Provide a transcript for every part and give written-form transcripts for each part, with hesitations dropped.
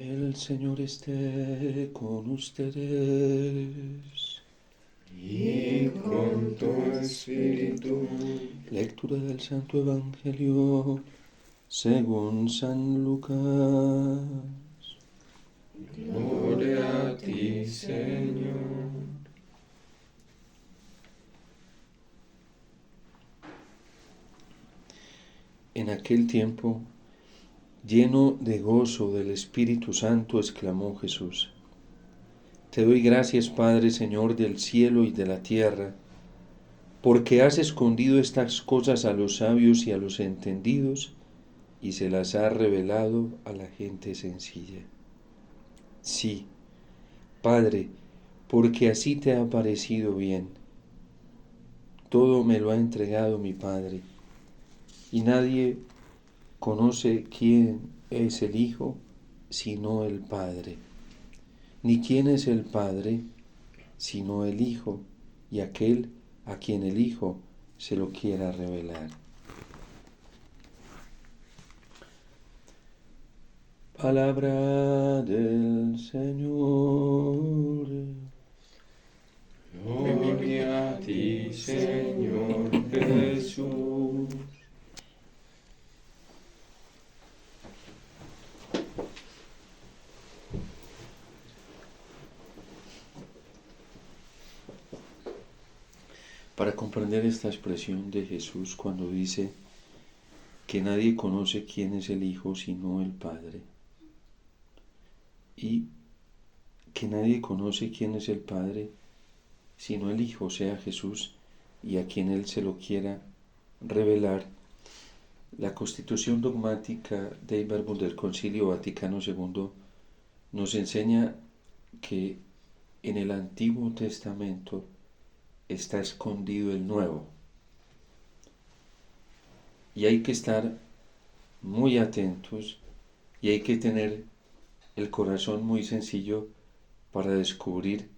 El Señor esté con ustedes. Y con tu espíritu. Lectura del Santo Evangelio según San Lucas. Gloria a ti, Señor. En aquel tiempo, lleno de gozo del Espíritu Santo, exclamó Jesús: Te doy gracias, Padre, Señor del cielo y de la tierra, porque has escondido estas cosas a los sabios y a los entendidos y se las has revelado a la gente sencilla. Sí, Padre, porque así te ha parecido bien. Todo me lo ha entregado mi Padre, y nadie conoce quién es el Hijo sino el Padre, ni quién es el Padre sino el Hijo, y aquel a quien el Hijo se lo quiera revelar. Palabra del Señor. Gloria a ti, Señor Jesús. Para comprender esta expresión de Jesús cuando dice que nadie conoce quién es el Hijo sino el Padre, y que nadie conoce quién es el Padre sino el Hijo, o sea Jesús, y a quien Él se lo quiera revelar, la Constitución dogmática de Verbum del Concilio Vaticano II nos enseña que en el Antiguo Testamento está escondido el Nuevo, y hay que estar muy atentos y hay que tener el corazón muy sencillo para descubrir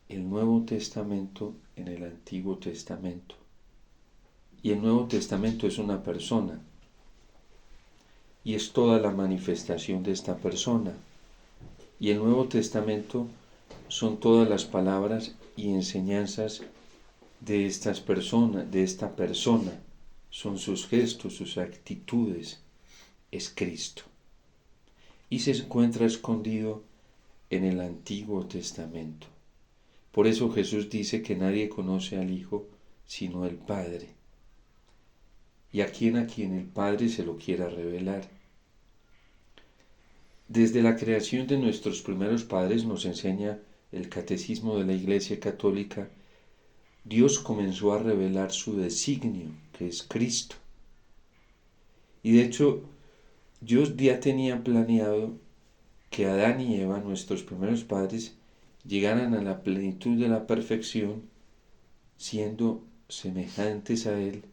el Nuevo Testamento en el Antiguo Testamento. Y el Nuevo Testamento es una persona y es toda la manifestación de esta persona. Y el Nuevo Testamento son todas las palabras y enseñanzas de estas personas, de esta persona. Son sus gestos, sus actitudes. Es Cristo. Y se encuentra escondido en el Antiguo Testamento. Por eso Jesús dice que nadie conoce al Hijo sino el Padre, y a quien el Padre se lo quiera revelar. Desde la creación de nuestros primeros padres, nos enseña el Catecismo de la Iglesia Católica, Dios comenzó a revelar su designio, que es Cristo. Y de hecho, Dios ya tenía planeado que Adán y Eva, nuestros primeros padres, llegaran a la plenitud de la perfección, siendo semejantes a Él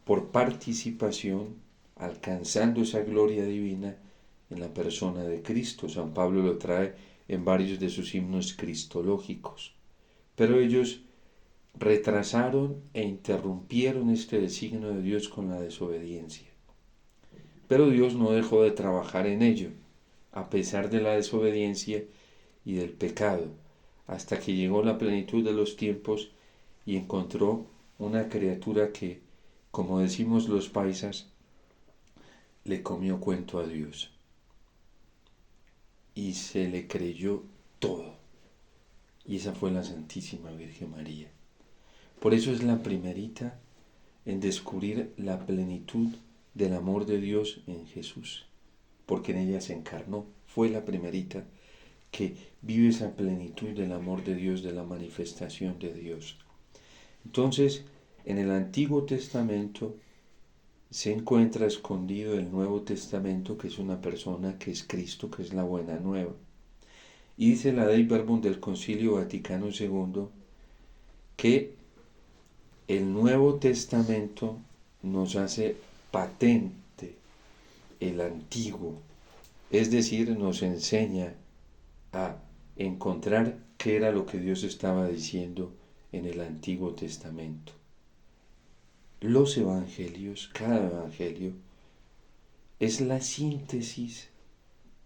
por participación, alcanzando esa gloria divina en la persona de Cristo. San Pablo lo trae en varios de sus himnos cristológicos. Pero ellos retrasaron e interrumpieron este designio de Dios con la desobediencia. Pero Dios no dejó de trabajar en ello, a pesar de la desobediencia y del pecado, hasta que llegó la plenitud de los tiempos y encontró una criatura que, como decimos los paisas, le comió cuento a Dios y se le creyó todo. Y esa fue la Santísima Virgen María. Por eso es la primerita en descubrir la plenitud del amor de Dios en Jesús, porque en ella se encarnó. Fue la primerita que vive esa plenitud del amor de Dios, de la manifestación de Dios. Entonces, en el Antiguo Testamento se encuentra escondido el Nuevo Testamento, que es una persona, que es Cristo, que es la buena nueva. Y dice la Dei Verbum del Concilio Vaticano II que el Nuevo Testamento nos hace patente el Antiguo, es decir, nos enseña a encontrar qué era lo que Dios estaba diciendo en el Antiguo Testamento. Los evangelios, cada evangelio, es la síntesis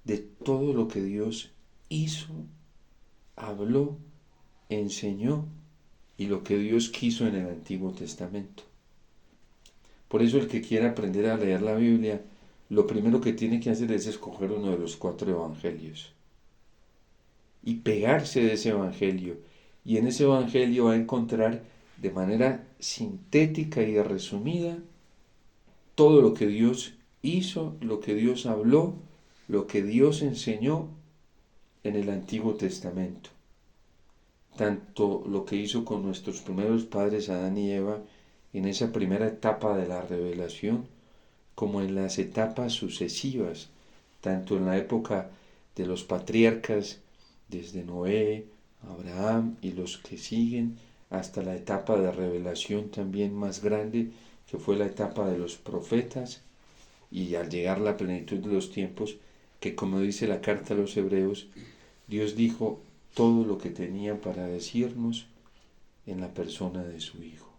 de todo lo que Dios hizo, habló, enseñó y lo que Dios quiso en el Antiguo Testamento. Por eso el que quiera aprender a leer la Biblia, lo primero que tiene que hacer es escoger uno de los 4 evangelios y pegarse de ese evangelio. Y en ese evangelio va a encontrar de manera sintética y resumida todo lo que Dios hizo, lo que Dios habló, lo que Dios enseñó en el Antiguo Testamento. Tanto lo que hizo con nuestros primeros padres Adán y Eva en esa primera etapa de la revelación, como en las etapas sucesivas, tanto en la época de los patriarcas, desde Noé, Abraham y los que siguen, hasta la etapa de revelación también más grande, que fue la etapa de los profetas, y al llegar la plenitud de los tiempos, que como dice la carta a los hebreos, Dios dijo todo lo que tenía para decirnos en la persona de su Hijo.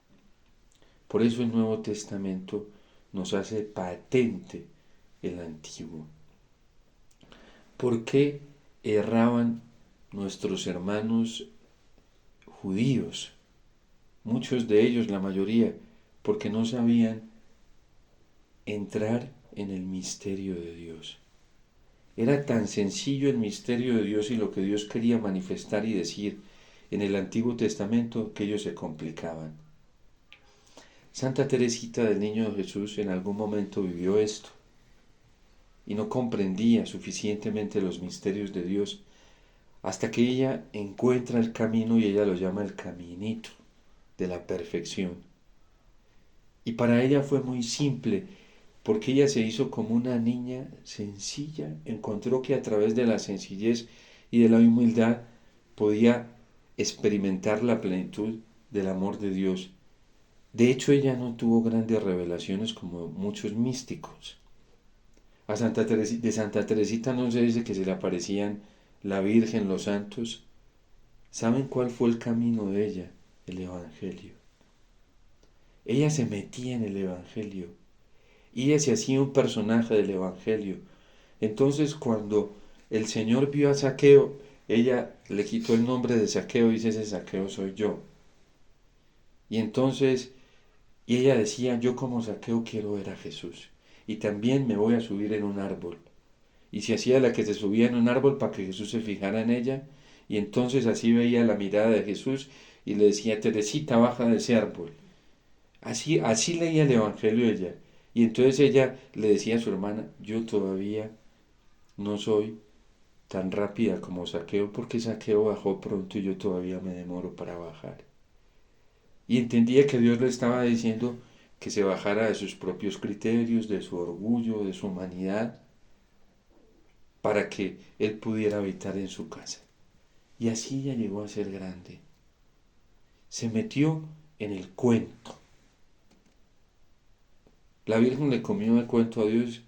Por eso el Nuevo Testamento nos hace patente el Antiguo. ¿Por qué erraban nuestros hermanos judíos? Muchos de ellos, la mayoría, porque no sabían entrar en el misterio de Dios. Era tan sencillo el misterio de Dios y lo que Dios quería manifestar y decir en el Antiguo Testamento que ellos se complicaban. Santa Teresita del Niño Jesús en algún momento vivió esto y no comprendía suficientemente los misterios de Dios hasta que ella encuentra el camino y ella lo llama el caminito de la perfección. Y para ella fue muy simple porque ella se hizo como una niña sencilla, encontró que a través de la sencillez y de la humildad podía experimentar la plenitud del amor de Dios. De hecho, ella no tuvo grandes revelaciones como muchos místicos. De Santa Teresita no se dice que se le aparecían la Virgen, los santos. ¿Saben cuál fue el camino de ella? El Evangelio. Ella se metía en el Evangelio y ella se hacía un personaje del Evangelio. Entonces cuando el Señor vio a Zaqueo, ella le quitó el nombre de Zaqueo y dice, ese Zaqueo soy yo. Y entonces, y ella decía, yo como Zaqueo quiero ver a Jesús y también me voy a subir en un árbol. Y se hacía la que se subía en un árbol para que Jesús se fijara en ella y entonces así veía la mirada de Jesús y le decía, Teresita, baja de ese árbol. Así leía el Evangelio ella. Y entonces ella le decía a su hermana, yo todavía no soy tan rápida como Zaqueo, porque Zaqueo bajó pronto y yo todavía me demoro para bajar. Y entendía que Dios le estaba diciendo que se bajara de sus propios criterios, de su orgullo, de su humanidad, para que él pudiera habitar en su casa. Y así ella llegó a ser grande. Se metió en el cuento. La Virgen le comió el cuento a Dios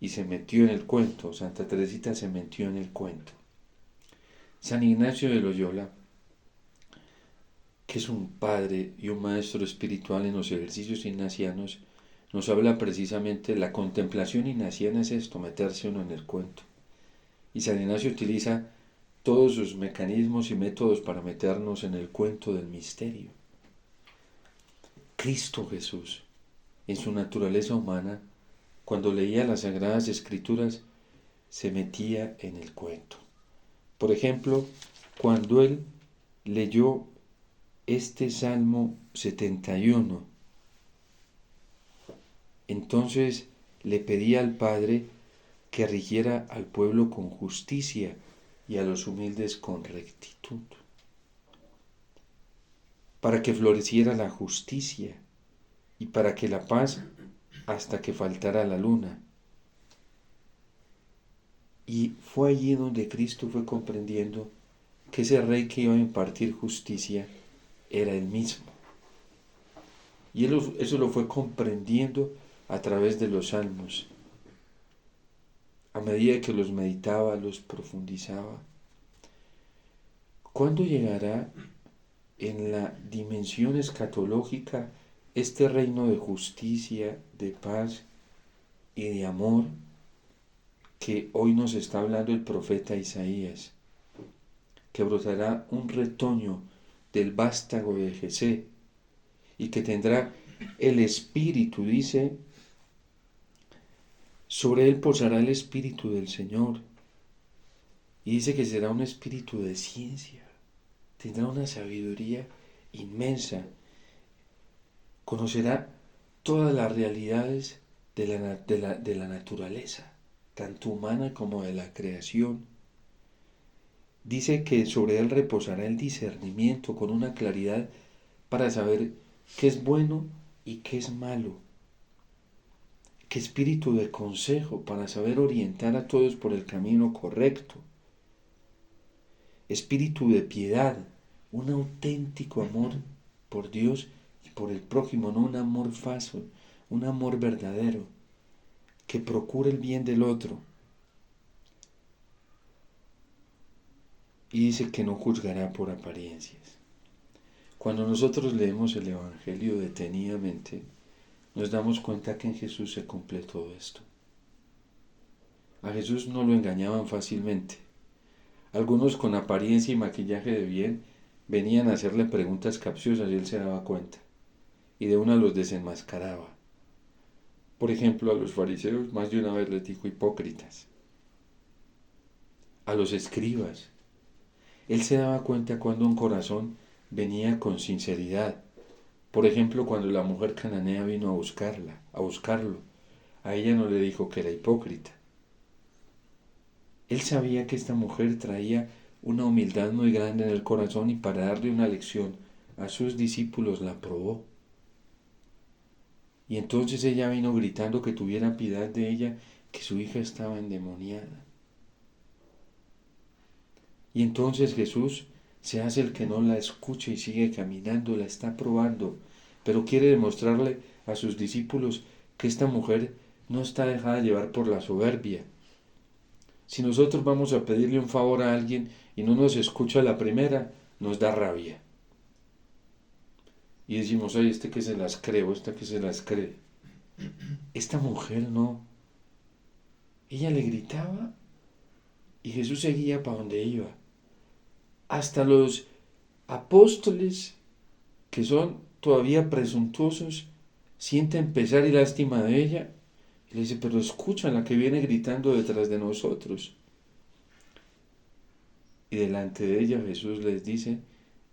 y se metió en el cuento. Santa Teresita se metió en el cuento. San Ignacio de Loyola, que es un padre y un maestro espiritual en los ejercicios ignacianos, nos habla precisamente de la contemplación ignaciana es esto, meterse uno en el cuento. Y San Ignacio utiliza todos sus mecanismos y métodos para meternos en el cuento del misterio. Cristo Jesús, en su naturaleza humana, cuando leía las Sagradas Escrituras, se metía en el cuento. Por ejemplo, cuando él leyó este Salmo 71, entonces le pedía al Padre que rigiera al pueblo con justicia y a los humildes con rectitud, para que floreciera la justicia y para que la paz hasta que faltara la luna. Y fue allí donde Cristo fue comprendiendo que ese rey que iba a impartir justicia era él mismo. Y él eso lo fue comprendiendo a través de los salmos. A medida que los meditaba, los profundizaba. ¿Cuándo llegará en la dimensión escatológica este reino de justicia, de paz y de amor? que hoy nos está hablando el profeta Isaías, que brotará un retoño del vástago de Jesé y que tendrá el espíritu, dice, sobre él posará el espíritu del Señor. Y dice que será un espíritu de ciencia, tendrá una sabiduría inmensa, conocerá todas las realidades de la naturaleza, tanto humana como de la creación. Dice que sobre él reposará el discernimiento con una claridad para saber qué es bueno y qué es malo. Qué espíritu de consejo para saber orientar a todos por el camino correcto. Espíritu de piedad, un auténtico amor por Dios y por el prójimo, no un amor falso, un amor verdadero, que procura el bien del otro. Y dice que no juzgará por apariencias. Cuando nosotros leemos el Evangelio detenidamente, nos damos cuenta que en Jesús se cumple todo esto. A Jesús no lo engañaban fácilmente. Algunos con apariencia y maquillaje de bien venían a hacerle preguntas capciosas y él se daba cuenta, y de una los desenmascaraba. Por ejemplo, a los fariseos más de una vez les dijo hipócritas. A los escribas. Él se daba cuenta cuando un corazón venía con sinceridad. Por ejemplo, cuando la mujer cananea vino a buscarlo, a ella no le dijo que era hipócrita. Él sabía que esta mujer traía una humildad muy grande en el corazón y para darle una lección a sus discípulos la probó. Y entonces ella vino gritando que tuviera piedad de ella, que su hija estaba endemoniada. Y entonces Jesús se hace el que no la escucha y sigue caminando, la está probando, pero quiere demostrarle a sus discípulos que esta mujer no está dejada llevar por la soberbia. Si nosotros vamos a pedirle un favor a alguien y no nos escucha la primera, nos da rabia. Y decimos, ay, este que se las cree o esta que se las cree. Esta mujer no. Ella le gritaba y Jesús seguía para donde iba. Hasta los apóstoles, que son todavía presuntuosos, sienten pesar y lástima de ella. Y le dice, pero escucha la que viene gritando detrás de nosotros. Y delante de ella Jesús les dice,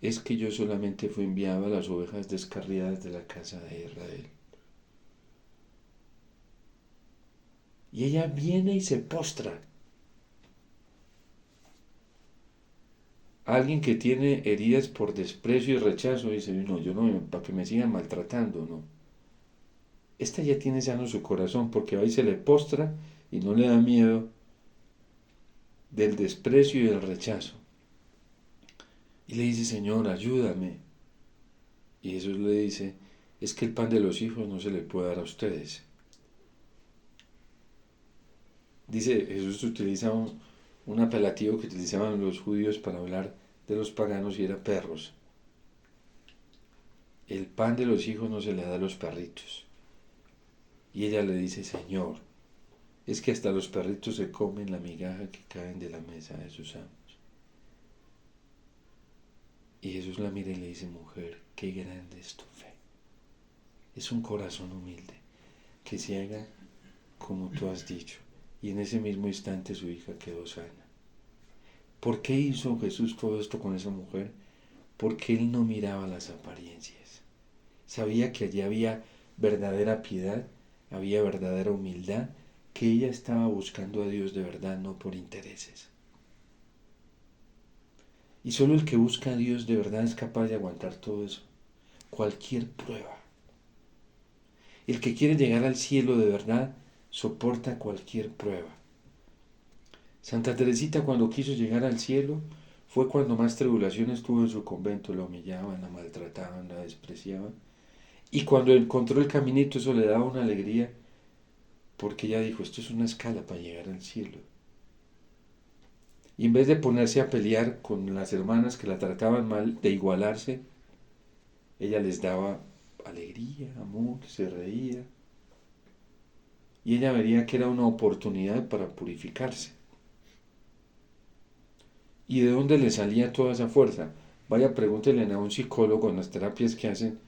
es que yo solamente fui enviado a las ovejas descarriadas de la casa de Israel. Y ella viene y se postra. Alguien que tiene heridas por desprecio y rechazo dice, no, yo no, para que me sigan maltratando, no. Esta ya tiene sano su corazón porque va y se le postra y no le da miedo del desprecio y del rechazo. Y le dice, Señor, ayúdame. Y Jesús le dice, es que el pan de los hijos no se le puede dar a ustedes. Dice, Jesús utiliza un apelativo que utilizaban los judíos para hablar de los paganos y era perros. El pan de los hijos no se le da a los perritos. Y ella le dice, Señor, es que hasta los perritos se comen la migaja que caen de la mesa de sus amos. Y Jesús la mira y le dice, mujer, qué grande es tu fe. Es un corazón humilde, que se haga como tú has dicho. Y en ese mismo instante su hija quedó sana. ¿Por qué hizo Jesús todo esto con esa mujer? Porque él no miraba las apariencias. Sabía que allí había verdadera piedad, había verdadera humildad, que ella estaba buscando a Dios de verdad, no por intereses. Y solo el que busca a Dios de verdad es capaz de aguantar todo eso, cualquier prueba. El que quiere llegar al cielo de verdad soporta cualquier prueba. Santa Teresita cuando quiso llegar al cielo fue cuando más tribulaciones tuvo en su convento, la humillaban, la maltrataban, la despreciaban. Y cuando encontró el caminito eso le daba una alegría porque ella dijo, esto es una escala para llegar al cielo. Y en vez de ponerse a pelear con las hermanas que la trataban mal, de igualarse, ella les daba alegría, amor, se reía. y ella vería que era una oportunidad para purificarse. ¿Y de dónde le salía toda esa fuerza? Vaya, pregúntele a un psicólogo en las terapias que hacen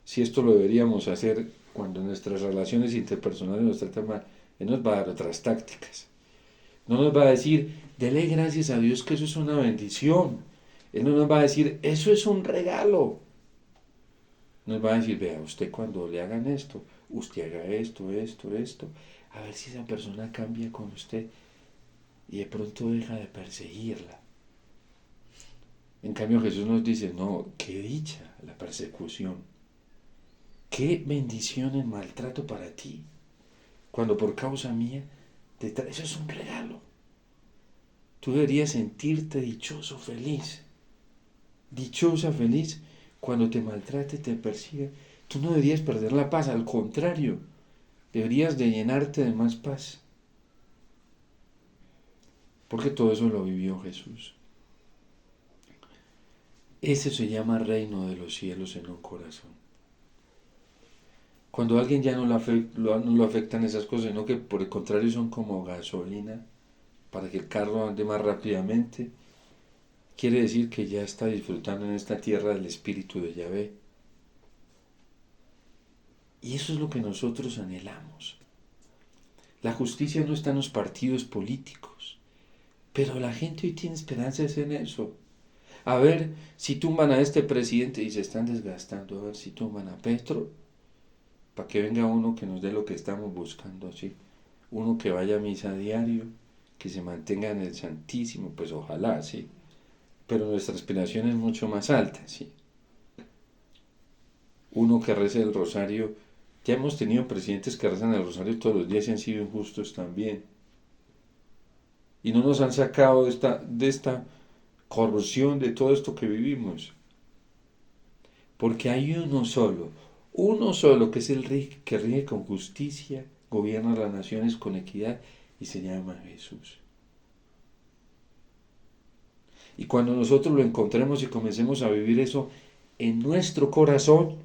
si esto lo deberíamos hacer cuando nuestras relaciones interpersonales nos tratan mal. Él nos va a dar otras tácticas. No nos va a decir, dele gracias a Dios que eso es una bendición. Él no nos va a decir, eso es un regalo. Nos va a decir, vea, usted cuando le hagan esto, usted haga esto, esto, esto, a ver si esa persona cambia con usted y de pronto deja de perseguirla. En cambio Jesús nos dice, no, qué dicha la persecución, qué bendición el maltrato para ti, cuando por causa mía, eso es un regalo. Tú deberías sentirte dichoso, feliz, dichosa, feliz, cuando te maltrate, te persiga. Tú no deberías perder la paz, al contrario, deberías de llenarte de más paz. Porque todo eso lo vivió Jesús. Ese se llama reino de los cielos en un corazón. Cuando a alguien ya no lo afectan esas cosas, sino que por el contrario son como gasolina para que el carro ande más rápidamente, quiere decir que ya está disfrutando en esta tierra del espíritu de Yahvé. Y eso es lo que nosotros anhelamos. La justicia no está en los partidos políticos, pero la gente hoy tiene esperanzas en eso. A ver si tumban a este presidente y se están desgastando, a ver si tumban a Petro, para que venga uno que nos dé lo que estamos buscando, ¿sí? Uno que vaya a misa a diario, que se mantenga en el Santísimo, pues ojalá, ¿sí? Pero nuestra aspiración es mucho más alta, ¿sí? Uno que rece el rosario. Ya hemos tenido presidentes que rezan el rosario todos los días y han sido injustos también. Y no nos han sacado de esta corrupción, de todo esto que vivimos. Porque hay uno solo que es el rey que rige con justicia, gobierna las naciones con equidad y se llama Jesús. Y cuando nosotros lo encontremos y comencemos a vivir eso en nuestro corazón,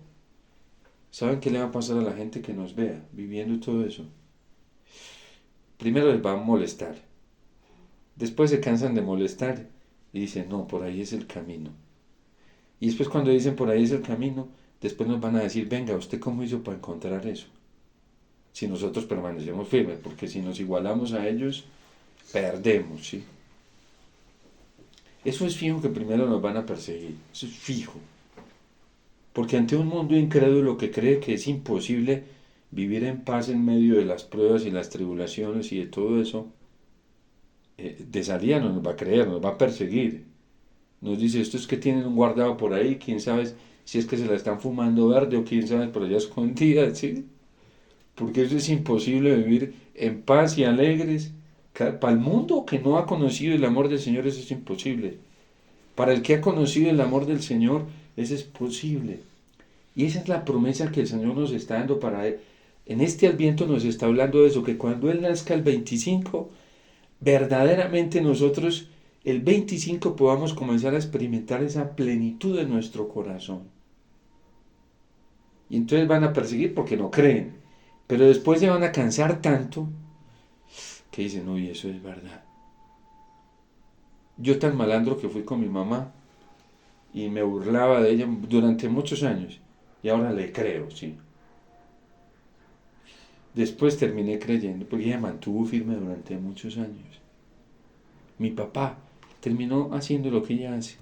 ¿saben qué le va a pasar a la gente que nos vea viviendo todo eso? Primero les va a molestar. Después se cansan de molestar y dicen, no, por ahí es el camino. Y después cuando dicen por ahí es el camino, después nos van a decir, venga, ¿usted cómo hizo para encontrar eso? Si nosotros permanecemos firmes, porque si nos igualamos a ellos, perdemos, ¿sí? Eso es fijo que primero nos van a perseguir, eso es fijo. Porque ante un mundo incrédulo que cree que es imposible vivir en paz en medio de las pruebas y las tribulaciones y de todo eso, de salida no nos va a creer, nos va a perseguir. Nos dice, esto es que tienen un guardado por ahí, quién sabe si es que se la están fumando verde o quién sabe por allá escondida, ¿sí? Porque eso es imposible vivir en paz y alegres. Para el mundo que no ha conocido el amor del Señor eso es imposible. Para el que ha conocido el amor del Señor eso es posible. Y esa es la promesa que el Señor nos está dando para él. En este Adviento nos está hablando de eso, que cuando Él nazca el 25, verdaderamente nosotros el 25 podamos comenzar a experimentar esa plenitud en nuestro corazón. Y entonces van a perseguir porque no creen. Pero después se van a cansar tanto que dicen, uy, eso es verdad. Yo tan malandro que fui con mi mamá y me burlaba de ella durante muchos años y ahora le creo, sí. Después terminé creyendo porque ella mantuvo firme durante muchos años. Mi papá terminó haciendo lo que ella hace.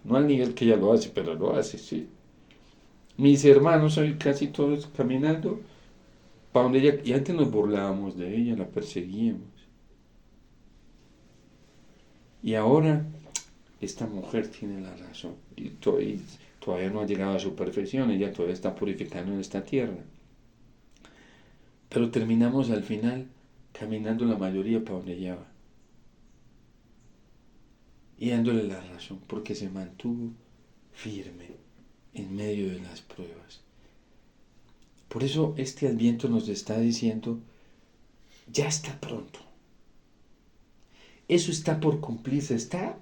No al nivel que ella lo hace, pero lo hace, sí. Mis hermanos hoy casi todos caminando para donde ella, y antes nos burlábamos de ella, la perseguíamos. Y ahora esta mujer tiene la razón y todavía no ha llegado a su perfección, ella todavía está purificando en esta tierra. Pero terminamos al final caminando la mayoría para donde ella va. Y dándole la razón, porque se mantuvo firme en medio de las pruebas. Por eso este Adviento nos está diciendo, ya está pronto. Eso está por cumplirse, está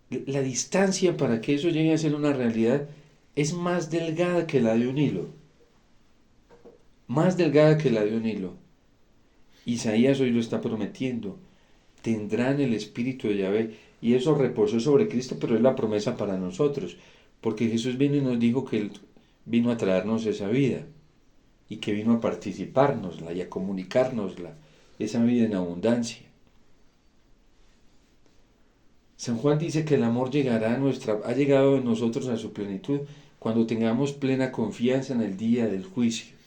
la distancia para que eso llegue a ser una realidad es más delgada que la de un hilo. más delgada que la de un hilo. Isaías hoy lo está prometiendo. Tendrán el espíritu de Yahvé. Y eso reposó sobre Cristo, pero es la promesa para nosotros. Porque Jesús vino y nos dijo que Él vino a traernos esa vida. Y que vino a participárnosla y a comunicárnosla. Esa vida en abundancia. San Juan dice que el amor ha llegado en nosotros a su plenitud cuando tengamos plena confianza en el día del juicio.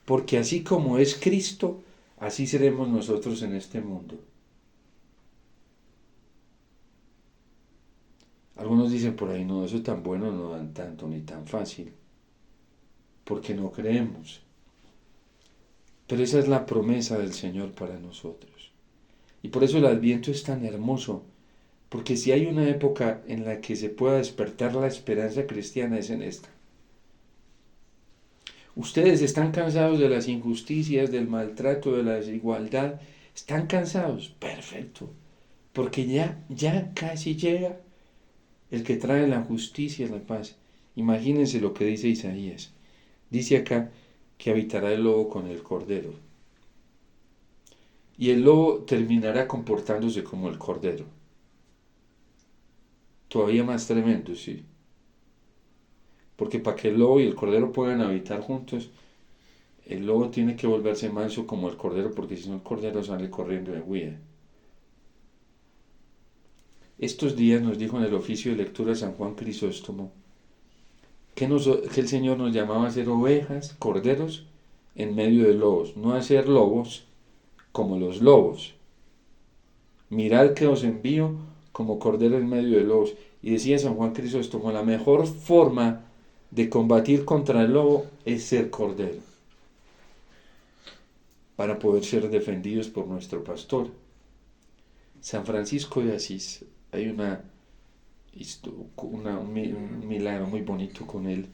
Porque así como es Cristo, así seremos nosotros en este mundo. Algunos dicen por ahí, no, eso tan bueno no dan tanto ni tan fácil, porque no creemos. Pero esa es la promesa del Señor para nosotros. Y por eso el Adviento es tan hermoso, porque si hay una época en la que se pueda despertar la esperanza cristiana es en esta. Ustedes están cansados de las injusticias, del maltrato, de la desigualdad. ¿Están cansados? Perfecto. Porque ya casi llega el que trae la justicia y la paz. Imagínense lo que dice Isaías. Dice acá que habitará el lobo con el cordero. Y el lobo terminará comportándose como el cordero. Todavía más tremendo, sí. Porque para que el lobo y el cordero puedan habitar juntos, el lobo tiene que volverse manso como el cordero, porque si no el cordero sale corriendo de huida. Estos días nos dijo en el oficio de lectura San Juan Crisóstomo que el Señor nos llamaba a ser ovejas, corderos, en medio de lobos, no a ser lobos como los lobos. Mirad que os envío como cordero en medio de lobos. Y decía San Juan Crisóstomo, la mejor forma de combatir contra el lobo es ser cordero, para poder ser defendidos por nuestro pastor. San Francisco de Asís, hay un milagro muy bonito con él.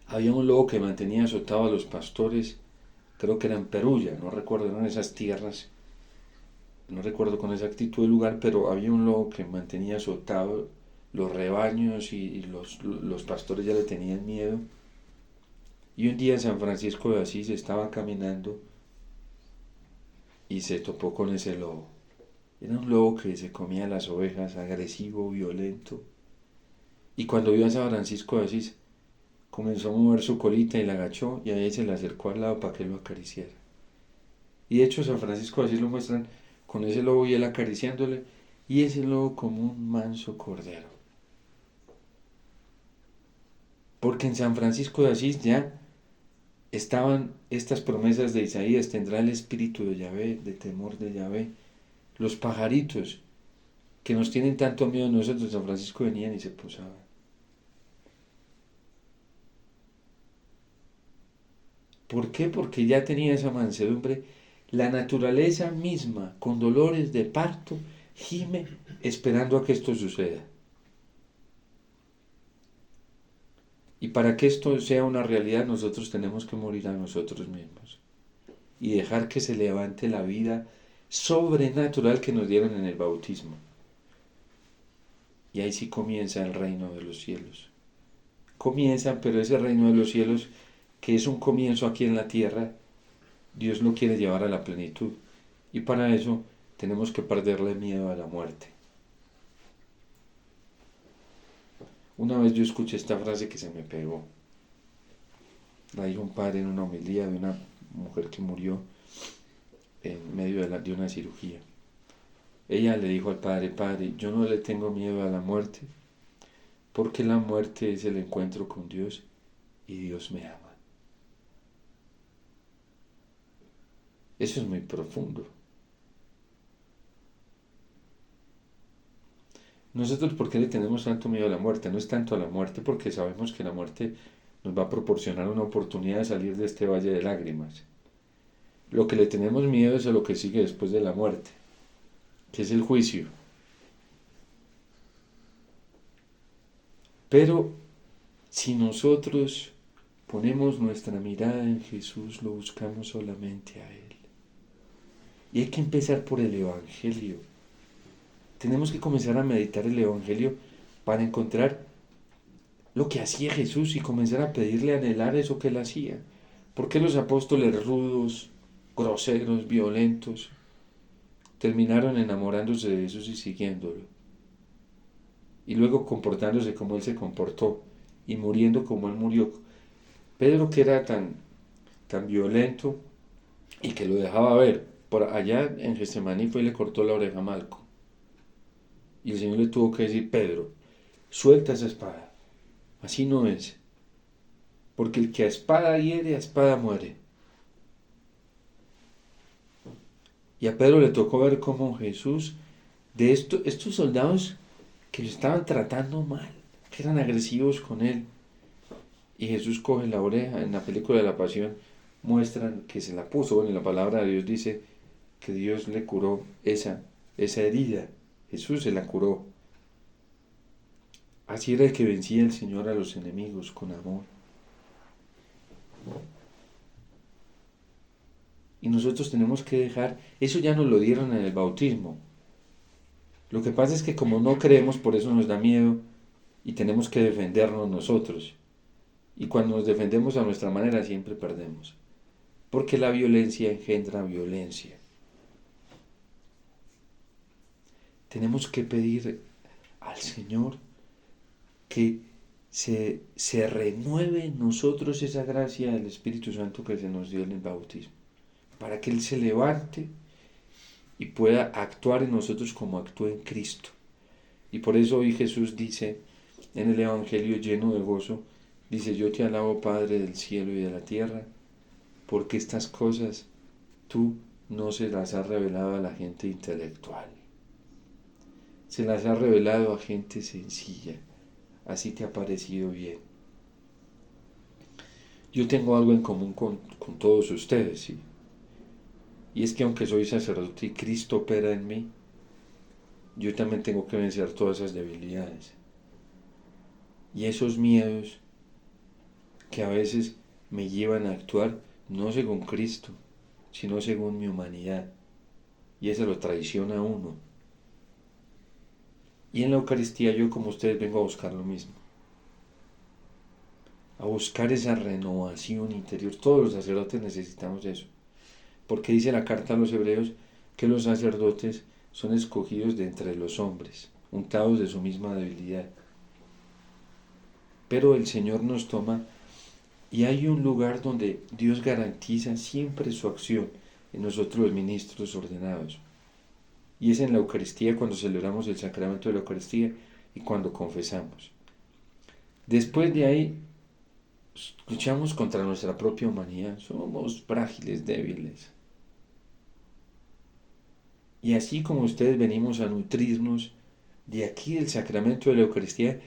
Había un lobo que mantenía azotado a los pastores, creo que era en Perugia, no recuerdo, eran esas tierras, no recuerdo con exactitud el lugar, pero había un lobo que mantenía azotado los rebaños y los pastores ya le tenían miedo. Y un día San Francisco de Asís estaba caminando y se topó con ese lobo. Era un lobo que se comía las ovejas, agresivo, violento. Y cuando vio a San Francisco de Asís, comenzó a mover su colita y la agachó y ahí se le acercó al lado para que lo acariciara. Y de hecho San Francisco de Asís lo muestran con ese lobo y él acariciándole, y ese lobo como un manso cordero. Porque en San Francisco de Asís ya estaban estas promesas de Isaías, tendrá el espíritu de Yahvé, de temor de Yahvé. Los pajaritos que nos tienen tanto miedo a nosotros, San Francisco venían y se posaban. ¿Por qué? Porque ya tenía esa mansedumbre. La naturaleza misma, con dolores de parto, gime esperando a que esto suceda. Y para que esto sea una realidad, nosotros tenemos que morir a nosotros mismos y dejar que se levante la vida sobrenatural que nos dieron en el bautismo. Y ahí sí comienza el reino de los cielos. Comienza, pero ese reino de los cielos, que es un comienzo aquí en la tierra, Dios lo quiere llevar a la plenitud. Y para eso tenemos que perderle miedo a la muerte. Una vez yo escuché esta frase que se me pegó. La dijo un padre en una homilía de una mujer que murió en medio de una cirugía. Ella le dijo al padre, padre, yo no le tengo miedo a la muerte, porque la muerte es el encuentro con Dios y Dios me ama. Eso es muy profundo. Nosotros, ¿por qué le tenemos tanto miedo a la muerte? No es tanto a la muerte porque sabemos que la muerte nos va a proporcionar una oportunidad de salir de este valle de lágrimas. Lo que le tenemos miedo es a lo que sigue después de la muerte, que es el juicio. Pero si nosotros ponemos nuestra mirada en Jesús, lo buscamos solamente a Él. Y hay que empezar por el Evangelio. Tenemos que comenzar a meditar el Evangelio para encontrar lo que hacía Jesús y comenzar a pedirle, a anhelar eso que Él hacía. ¿Por qué los apóstoles rudos, groseros, violentos, terminaron enamorándose de Jesús y siguiéndolo? Y luego comportándose como Él se comportó y muriendo como Él murió. Pedro, que era tan violento y que lo dejaba ver, por allá en Getsemaní fue y le cortó la oreja a Malco. Y el Señor le tuvo que decir: Pedro, suelta esa espada. Así no es. Porque el que a espada hiere, a espada muere. Y a Pedro le tocó ver cómo Jesús, de estos soldados que lo estaban tratando mal, que eran agresivos con él, y Jesús coge la oreja. En la película de la Pasión muestran que se la puso. Bueno, en la palabra de Dios dice que Dios le curó esa herida. Jesús se la curó. Así era que vencía el Señor a los enemigos, con amor. Y nosotros tenemos que dejar, eso ya nos lo dieron en el bautismo. Lo que pasa es que como no creemos, por eso nos da miedo y tenemos que defendernos nosotros. Y cuando nos defendemos a nuestra manera siempre perdemos. Porque la violencia engendra violencia. Tenemos que pedir al Señor que se renueve en nosotros esa gracia del Espíritu Santo que se nos dio en el bautismo, para que Él se levante y pueda actuar en nosotros como actúa en Cristo. Y por eso hoy Jesús dice en el Evangelio lleno de gozo, dice: yo te alabo, Padre del cielo y de la tierra, porque estas cosas tú no se las has revelado a la gente intelectual, se las has revelado a gente sencilla. Así te ha parecido bien. Yo tengo algo en común con todos ustedes, ¿sí? Y es que aunque soy sacerdote y Cristo opera en mí, yo también tengo que vencer todas esas debilidades. Y esos miedos que a veces me llevan a actuar no según Cristo, sino según mi humanidad. Y eso lo traiciona a uno. Y en la Eucaristía yo, como ustedes, vengo a buscar lo mismo. A buscar esa renovación interior. Todos los sacerdotes necesitamos eso. Porque dice la carta a los Hebreos que los sacerdotes son escogidos de entre los hombres, untados de su misma debilidad. Pero el Señor nos toma y hay un lugar donde Dios garantiza siempre su acción en nosotros los ministros ordenados. Y es en la Eucaristía, cuando celebramos el sacramento de la Eucaristía y cuando confesamos. Después de ahí, luchamos contra nuestra propia humanidad. Somos frágiles, débiles. Y así como ustedes venimos a nutrirnos de aquí del sacramento de la Eucaristía,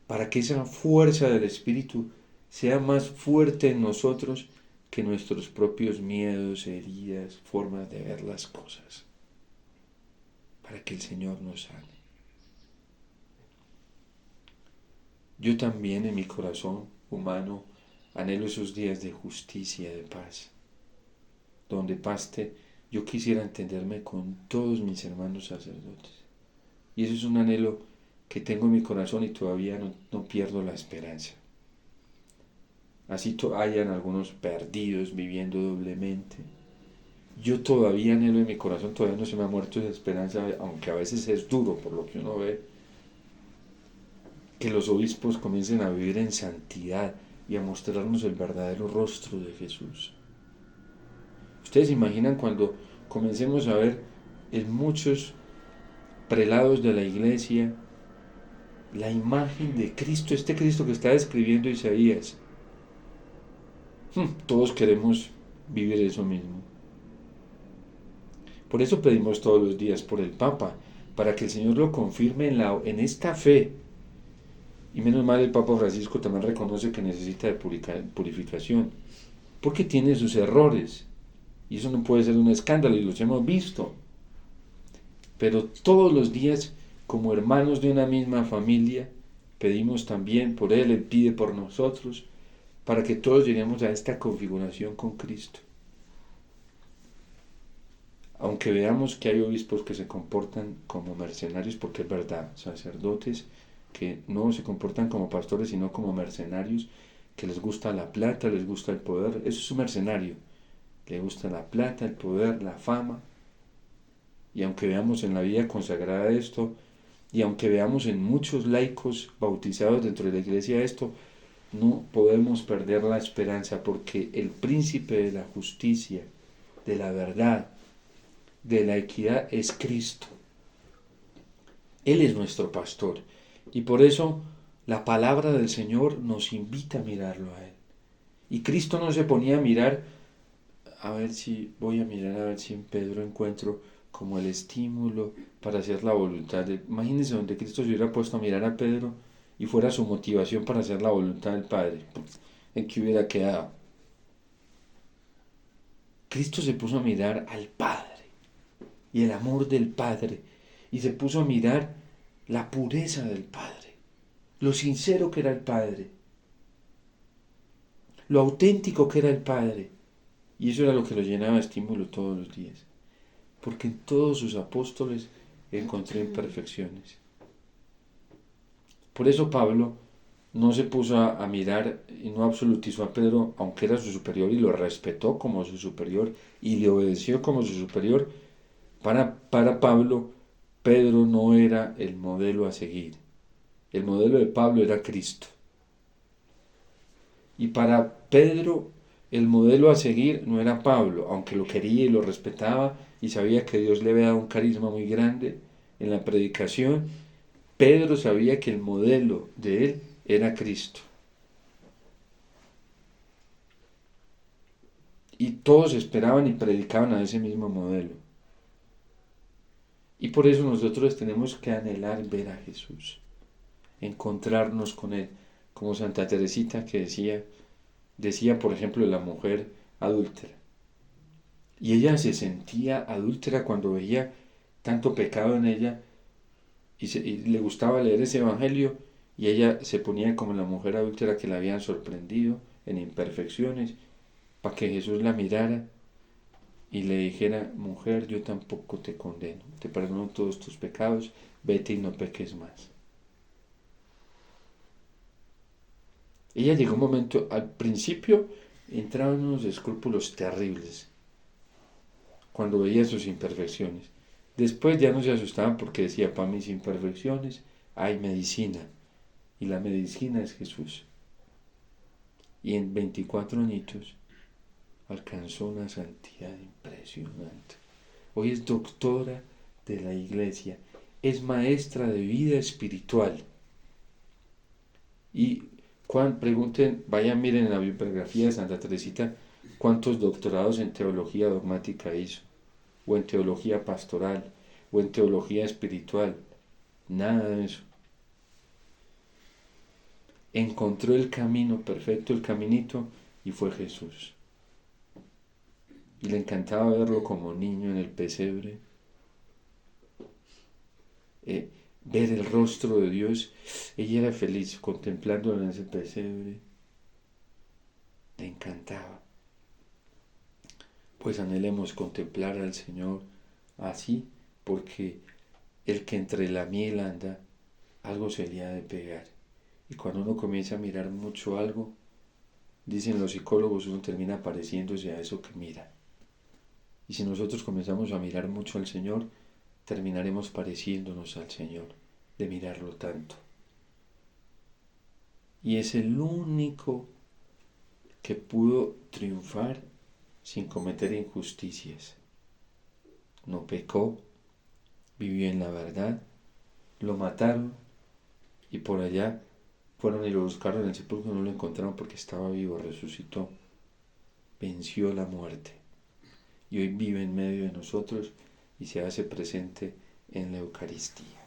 para que esa fuerza del Espíritu sea más fuerte en nosotros que nuestros propios miedos, heridas, formas de ver las cosas. Para que el Señor nos sane. Yo también en mi corazón humano anhelo esos días de justicia, de paz, donde paste yo quisiera entenderme con todos mis hermanos sacerdotes. Y eso es un anhelo que tengo en mi corazón y todavía no pierdo la esperanza. Así hayan algunos perdidos viviendo doblemente. Yo todavía anhelo en mi corazón, todavía no se me ha muerto esa esperanza, aunque a veces es duro por lo que uno ve, que los obispos comiencen a vivir en santidad y a mostrarnos el verdadero rostro de Jesús. Ustedes se imaginan cuando comencemos a ver en muchos prelados de la iglesia la imagen de Cristo, este Cristo que está describiendo Isaías. Todos queremos vivir eso mismo. Por eso pedimos todos los días por el Papa, para que el Señor lo confirme en esta fe. Y menos mal el Papa Francisco también reconoce que necesita de purificación, porque tiene sus errores. Y eso no puede ser un escándalo, y los hemos visto. Pero todos los días, como hermanos de una misma familia, pedimos también por Él, Él pide por nosotros, para que todos lleguemos a esta configuración con Cristo. Aunque veamos que hay obispos que se comportan como mercenarios, porque es verdad, sacerdotes que no se comportan como pastores, sino como mercenarios, que les gusta la plata, les gusta el poder. Eso es un mercenario. Le gusta la plata, el poder, la fama. Y aunque veamos en la vida consagrada esto, y aunque veamos en muchos laicos bautizados dentro de la iglesia esto, no podemos perder la esperanza, porque el príncipe de la justicia, de la verdad, de la equidad es Cristo. Él es nuestro pastor. Y por eso la palabra del Señor nos invita a mirarlo a Él. Y Cristo no se ponía a mirar, a ver si en Pedro encuentro como el estímulo para hacer la voluntad de... Imagínense donde Cristo se hubiera puesto a mirar a Pedro y fuera su motivación para hacer la voluntad del Padre. ¿En qué hubiera quedado? Cristo se puso a mirar al Padre y el amor del Padre, y se puso a mirar la pureza del Padre, lo sincero que era el Padre, lo auténtico que era el Padre, y eso era lo que lo llenaba de estímulo todos los días, porque en todos sus apóstoles encontré imperfecciones. Por eso Pablo no se puso a mirar y no absolutizó a Pedro, aunque era su superior, y lo respetó como su superior y le obedeció como su superior. Para Pablo, Pedro no era el modelo a seguir. El modelo de Pablo era Cristo. Y para Pedro, el modelo a seguir no era Pablo, aunque lo quería y lo respetaba y sabía que Dios le había dado un carisma muy grande en la predicación. Pedro sabía que el modelo de él era Cristo. Y todos esperaban y predicaban a ese mismo modelo. Y por eso nosotros tenemos que anhelar ver a Jesús, encontrarnos con Él, como Santa Teresita que decía por ejemplo de la mujer adúltera. Y ella se sentía adúltera cuando veía tanto pecado en ella y le gustaba leer ese evangelio, y ella se ponía como la mujer adúltera que la habían sorprendido en imperfecciones, para que Jesús la mirara y le dijera: mujer, yo tampoco te condeno, te perdono todos tus pecados, vete y no peques más. Ella llegó un momento, al principio entraba en unos escrúpulos terribles cuando veía sus imperfecciones. Después ya no se asustaba porque decía: para mis imperfecciones hay medicina, y la medicina es Jesús. Y en 24 añitos alcanzó una santidad impresionante. Hoy es doctora de la iglesia, es maestra de vida espiritual. Y pregunten, vayan, miren en la bibliografía de Santa Teresita cuántos doctorados en teología dogmática hizo, o en teología pastoral, o en teología espiritual. Nada de eso. Encontró el camino perfecto, el caminito, y fue Jesús. Y le encantaba verlo como niño en el pesebre, ver el rostro de Dios. Ella era feliz contemplándolo en ese pesebre. Le encantaba. Pues anhelemos contemplar al Señor así, porque el que entre la miel anda, algo se le ha de pegar. Y cuando uno comienza a mirar mucho algo, dicen los psicólogos, uno termina pareciéndose a eso que mira. Y si nosotros comenzamos a mirar mucho al Señor, terminaremos pareciéndonos al Señor, de mirarlo tanto. Y es el único que pudo triunfar sin cometer injusticias. No pecó, vivió en la verdad, lo mataron y por allá fueron y lo buscaron en el sepulcro, no lo encontraron porque estaba vivo, resucitó, venció la muerte y hoy vive en medio de nosotros y se hace presente en la Eucaristía.